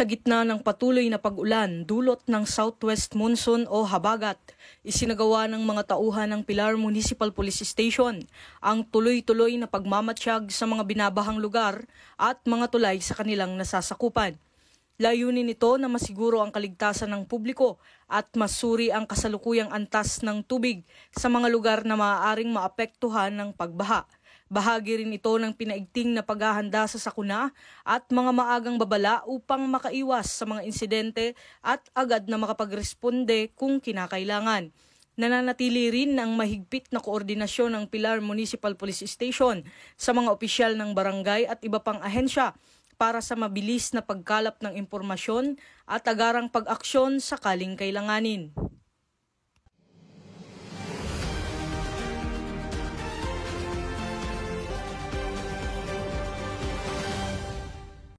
Sa gitna ng patuloy na pag-ulan dulot ng southwest monsoon o habagat, isinagawa ng mga tauhan ng Pilar Municipal Police Station ang tuloy-tuloy na pagmamatsyag sa mga binabahang lugar at mga tulay sa kanilang nasasakupan. Layunin nito na masiguro ang kaligtasan ng publiko at masuri ang kasalukuyang antas ng tubig sa mga lugar na maaaring maapektuhan ng pagbaha. Bahagi rin ito ng pinaigting na paghahanda sa sakuna at mga maagang babala upang makaiwas sa mga insidente at agad na makapagresponde kung kinakailangan. Nananatili rin ang mahigpit na koordinasyon ng Pilar Municipal Police Station sa mga opisyal ng barangay at iba pang ahensya para sa mabilis na pagkalap ng impormasyon at agarang pag-aksyon sakaling kailanganin.